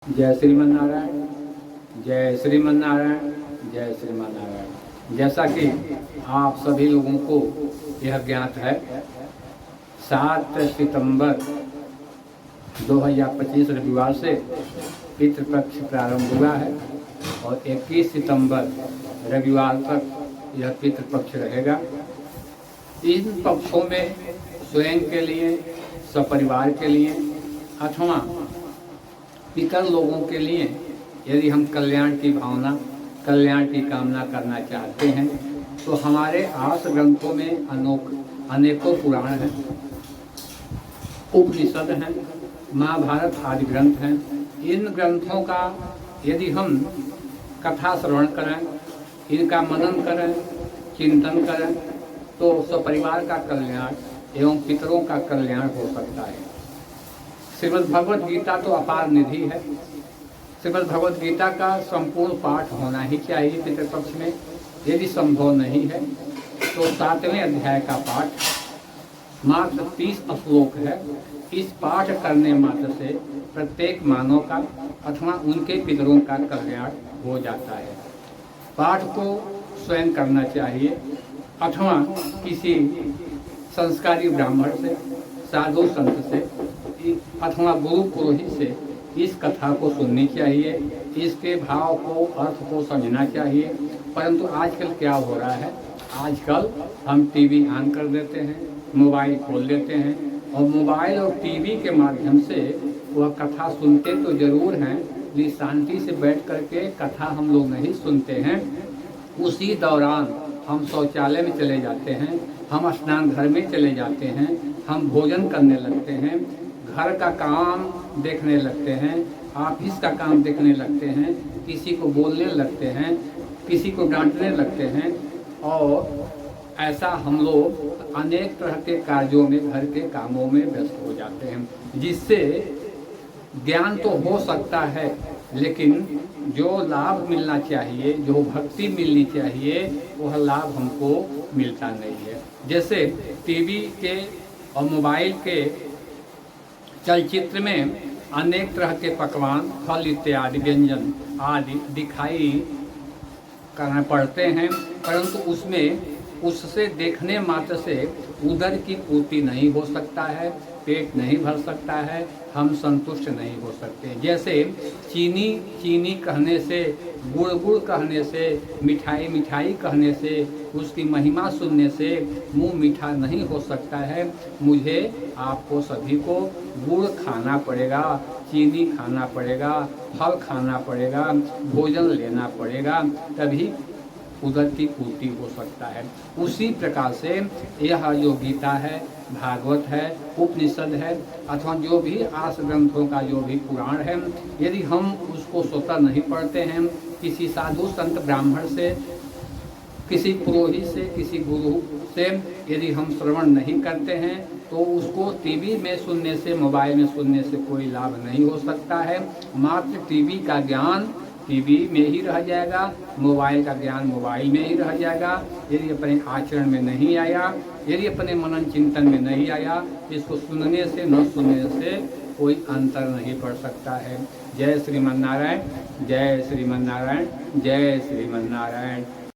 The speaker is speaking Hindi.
जय श्रीमन नारायण, जय श्रीमन नारायण, जय श्रीमन नारायण। जैसा कि आप सभी लोगों को यह ज्ञात है, 7 सितंबर 2025 रविवार से पितृपक्ष प्रारंभ हुआ है और 21 सितंबर रविवार तक यह पितृपक्ष रहेगा। इन पक्षों में स्वयं के लिए, सपरिवार के लिए अथवा पितर लोगों के लिए यदि हम कल्याण की भावना, कल्याण की कामना करना चाहते हैं तो हमारे आर्ष ग्रंथों में अनेकों पुराण हैं, उपनिषद हैं, महाभारत आदि ग्रंथ हैं। इन ग्रंथों का यदि हम कथा श्रवण करें, इनका मनन करें, चिंतन करें तो सपरिवार का कल्याण एवं पितरों का कल्याण हो सकता है। श्रीमद् भगवद गीता तो अपार निधि है। श्रीमद् भगवद गीता का संपूर्ण पाठ होना ही चाहिए पितृपक्ष में। यदि संभव नहीं है तो 7वें अध्याय का पाठ मात्र 30 श्लोक है। इस पाठ करने मात्र से प्रत्येक मानव का अथवा उनके पितरों का कल्याण हो जाता है। पाठ को स्वयं करना चाहिए अथवा किसी संस्कारी ब्राह्मण से, साधु संत से अथवा गुरु पुरोहित से इस कथा को सुननी चाहिए, इसके भाव को, अर्थ को समझना चाहिए। परंतु आजकल क्या हो रहा है, आजकल हम टीवी ऑन कर देते हैं, मोबाइल खोल लेते हैं और मोबाइल और टीवी के माध्यम से वह कथा सुनते तो जरूर हैं, लेकिन शांति से बैठ करके कथा हम लोग नहीं सुनते हैं। उसी दौरान हम शौचालय में चले जाते हैं, हम स्नान घर में चले जाते हैं, हम भोजन करने लगते हैं, घर का काम देखने लगते हैं, ऑफिस का काम देखने लगते हैं, किसी को बोलने लगते हैं, किसी को डांटने लगते हैं और ऐसा हम लोग अनेक तरह के कार्यों में, घर के कामों में व्यस्त हो जाते हैं, जिससे ज्ञान तो हो सकता है लेकिन जो लाभ मिलना चाहिए, जो भक्ति मिलनी चाहिए, वह लाभ हमको मिलता नहीं है। जैसे टीवी के और मोबाइल के चलचित्र में अनेक तरह के पकवान, फल इत्यादि व्यंजन आदि दिखाई करना पड़ते हैं, परंतु उससे देखने मात्र से उदर की पूर्ति नहीं हो सकता है, पेट नहीं भर सकता है, हम संतुष्ट नहीं हो सकते। जैसे चीनी चीनी कहने से, गुड़ गुड़ कहने से, मिठाई मिठाई कहने से, उसकी महिमा सुनने से मुंह मीठा नहीं हो सकता है। मुझे, आपको सभी को गुड़ खाना पड़ेगा, चीनी खाना पड़ेगा, फल खाना पड़ेगा, भोजन लेना पड़ेगा, तभी उदर की पूर्ति हो सकता है। उसी प्रकार से यह जो गीता है, भागवत है, उपनिषद है अथवा जो भी आर्ष ग्रंथों का जो भी पुराण है, यदि हम उसको स्वतः नहीं पढ़ते हैं, किसी साधु संत ब्राह्मण से, किसी पुरोहित से, किसी गुरु से यदि हम श्रवण नहीं करते हैं तो उसको टीवी में सुनने से, मोबाइल में सुनने से कोई लाभ नहीं हो सकता है। मात्र टीवी का ज्ञान टीवी में ही रह जाएगा, मोबाइल का ज्ञान मोबाइल में ही रह जाएगा। यदि अपने आचरण में नहीं आया, यदि अपने मनन चिंतन में नहीं आया, इसको सुनने से न सुनने से कोई अंतर नहीं पड़ सकता है। जय श्रीमन नारायण, जय श्रीमन नारायण, जय श्रीमन नारायण।